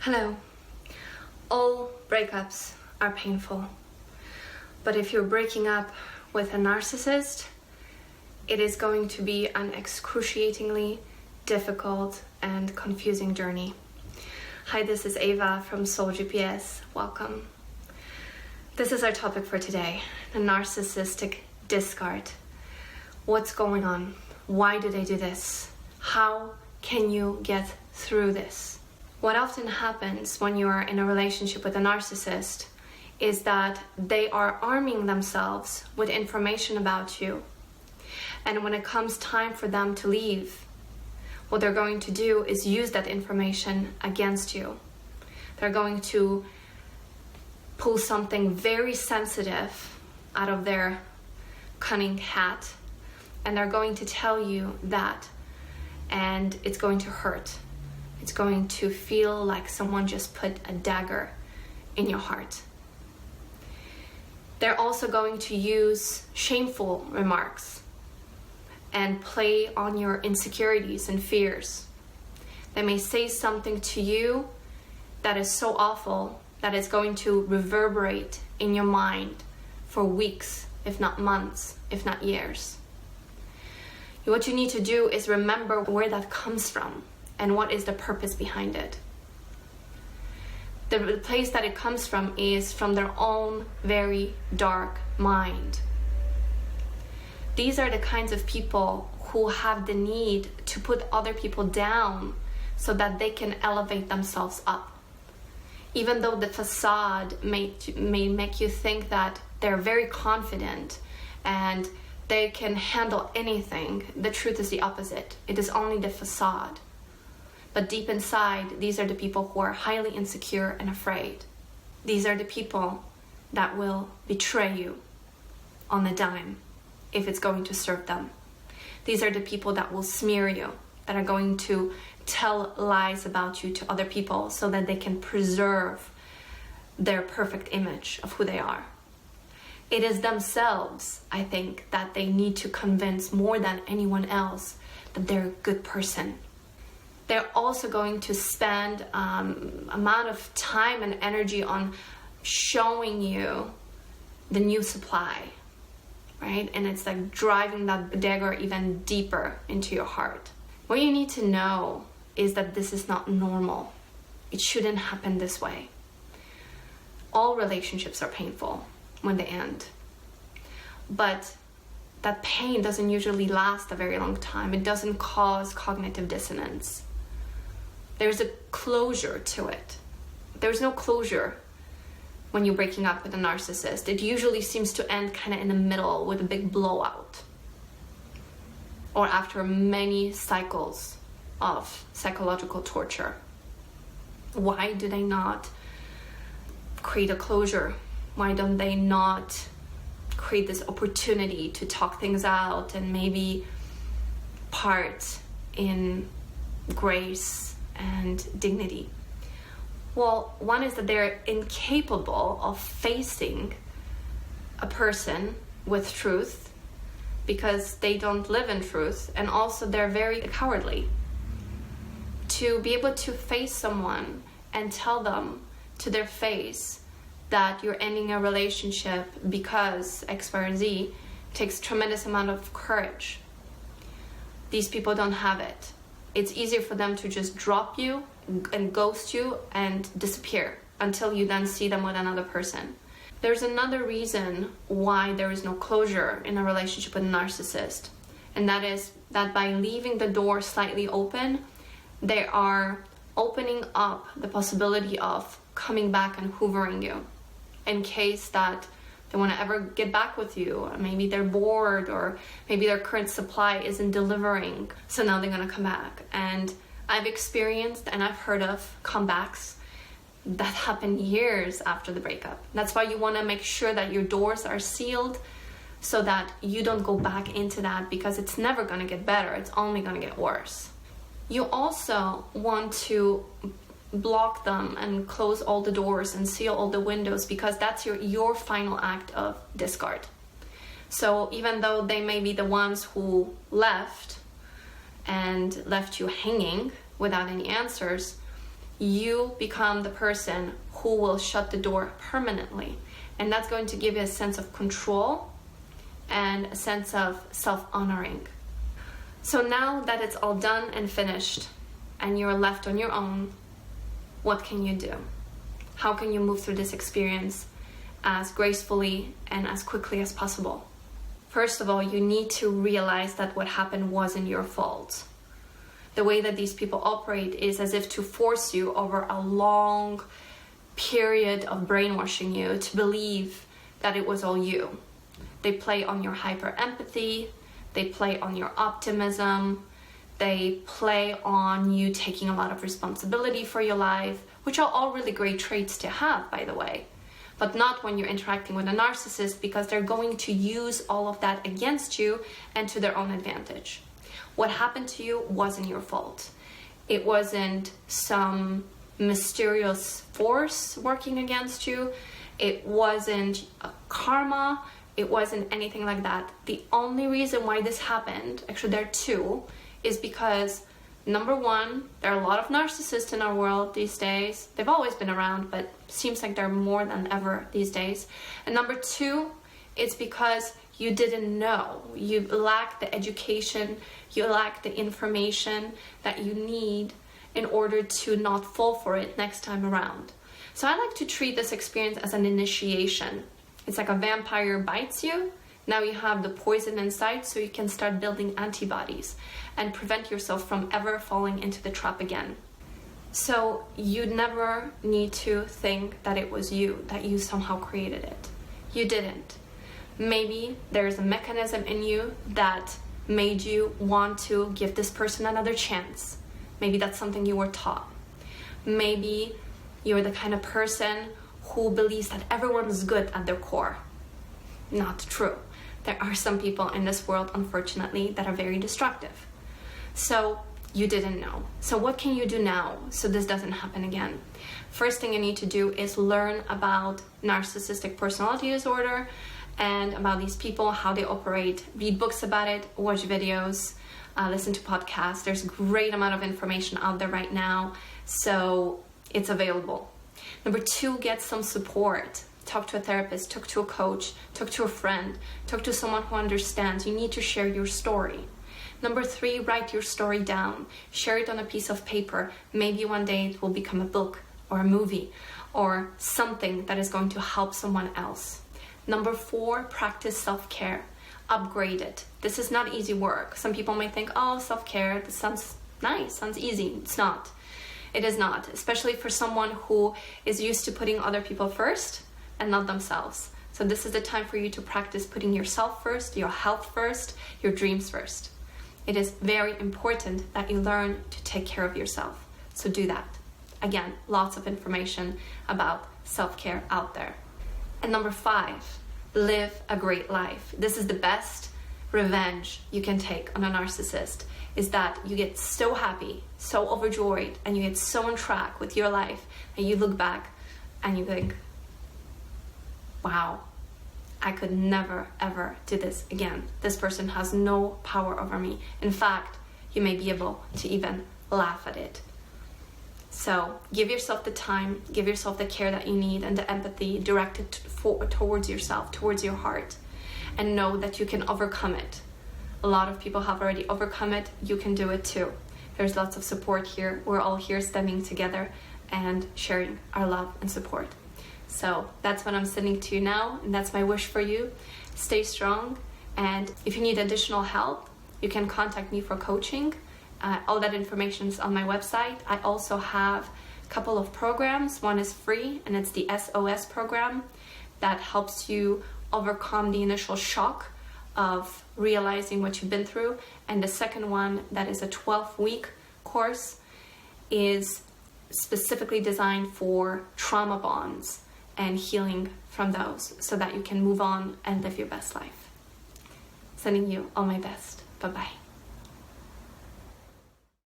Hello. All breakups are painful, but if you're breaking up with a narcissist, it is going to be an excruciatingly difficult and confusing journey. Hi, this is Ava from Soul GPS. Welcome. This is our topic for today, the narcissistic discard. What's going on? Why do they do this? How can you get through this? What often happens when you are in a relationship with a narcissist is that they are arming themselves with information about you. And when it comes time for them to leave, what they're going to do is use that information against you. They're going to pull something very sensitive out of their cunning hat, and they're going to tell you that, and it's going to hurt. It's going to feel like someone just put a dagger in your heart. They're also going to use shameful remarks and play on your insecurities and fears. They may say something to you that is so awful that it's going to reverberate in your mind for weeks, if not months, if not years. What you need to do is remember where that comes from and what is the purpose behind it. The place that it comes from is from their own very dark mind. These are the kinds of people who have the need to put other people down so that they can elevate themselves up. Even though the facade may make you think that they're very confident and they can handle anything, the truth is the opposite. It is only the facade. But deep inside, these are the people who are highly insecure and afraid. These are the people that will betray you on a dime if it's going to serve them. These are the people that will smear you, that are going to tell lies about you to other people so that they can preserve their perfect image of who they are. It is themselves, I think, that they need to convince more than anyone else that they're a good person. They're also going to spend amount of time and energy on showing you the new supply, right? And it's like driving that dagger even deeper into your heart. What you need to know is that this is not normal. It shouldn't happen this way. All relationships are painful when they end. But that pain doesn't usually last a very long time. It doesn't cause cognitive dissonance. There's a closure to it. There's no closure when you're breaking up with a narcissist. It usually seems to end kind of in the middle with a big blowout, or after many cycles of psychological torture. Why do they not create a closure? Why don't they not create this opportunity to talk things out and maybe part in grace and dignity? Well, one is that they're incapable of facing a person with truth because they don't live in truth, and also they're very cowardly. To be able to face someone and tell them to their face that you're ending a relationship because X, Y, or Z takes tremendous amount of courage. These people don't have it. It's easier for them to just drop you and ghost you and disappear until you then see them with another person. There's another reason why there is no closure in a relationship with a narcissist, and that is that by leaving the door slightly open, they are opening up the possibility of coming back and hoovering you in case that they want to ever get back with you, or maybe they're bored, or maybe their current supply isn't delivering, so now they're going to come back. And I've experienced and I've heard of comebacks that happen years after the breakup. That's why you want to make sure that your doors are sealed so that you don't go back into that, because it's never going to get better. It's only going to get worse. You also want to block them and close all the doors and seal all the windows, because that's your final act of discard. So even though they may be the ones who left and left you hanging without any answers, you become the person who will shut the door permanently. And that's going to give you a sense of control and a sense of self-honoring. So now that it's all done and finished and you're left on your own, what can you do? How can you move through this experience as gracefully and as quickly as possible? First of all, you need to realize that what happened wasn't your fault. The way that these people operate is as if to force you over a long period of brainwashing you to believe that it was all you. They play on your hyper empathy, they play on your optimism, they play on you taking a lot of responsibility for your life, which are all really great traits to have, by the way, but not when you're interacting with a narcissist, because they're going to use all of that against you and to their own advantage. What happened to you wasn't your fault. It wasn't some mysterious force working against you. It wasn't karma. It wasn't anything like that. The only reason why this happened, actually there are two, is because number one, there are a lot of narcissists in our world these days. They've always been around, but seems like there are more than ever these days. And number two, it's because you didn't know. You lacked the education, you lacked the information that you need in order to not fall for it next time around. So I like to treat this experience as an initiation. It's like a vampire bites you. Now you have the poison inside, so you can start building antibodies and prevent yourself from ever falling into the trap again. So you never need to think that it was you, that you somehow created it. You didn't. Maybe there's a mechanism in you that made you want to give this person another chance. Maybe that's something you were taught. Maybe you're the kind of person who believes that everyone's good at their core. Not true. There are some people in this world, unfortunately, that are very destructive. So you didn't know. So what can you do now so this doesn't happen again? First thing you need to do is learn about narcissistic personality disorder and about these people, how they operate. Read books about it, watch videos, listen to podcasts. There's a great amount of information out there right now, so it's available. Number two, get some support. Talk to a therapist, talk to a coach, talk to a friend, talk to someone who understands. You need to share your story. Number three, write your story down. Share it on a piece of paper. Maybe one day it will become a book or a movie or something that is going to help someone else. Number four, practice self-care. Upgrade it. This is not easy work. Some people may think, oh, self-care, this sounds nice, sounds easy. It's not. It is not, especially for someone who is used to putting other people first and not themselves. So this is the time for you to practice putting yourself first, your health first, your dreams first. It is very important that you learn to take care of yourself. So do that. Again, lots of information about self-care out there. And number five, live a great life. This is the best revenge you can take on a narcissist, is that you get so happy, so overjoyed, and you get so on track with your life, and you look back and you think, wow, I could never ever do this again. This person has no power over me. In fact, you may be able to even laugh at it. So give yourself the time, give yourself the care that you need and the empathy directed towards yourself, towards your heart, and know that you can overcome it. A lot of people have already overcome it. You can do it too. There's lots of support here. We're all here standing together and sharing our love and support. So that's what I'm sending to you now, and that's my wish for you. Stay strong, and if you need additional help, you can contact me for coaching. All that information is on my website. I also have a couple of programs. One is free, and it's the SOS program that helps you overcome the initial shock of realizing what you've been through. And the second one, that is a 12-week course, is specifically designed for trauma bonds and healing from those so that you can move on and live your best life. Sending you all my best. Bye-bye.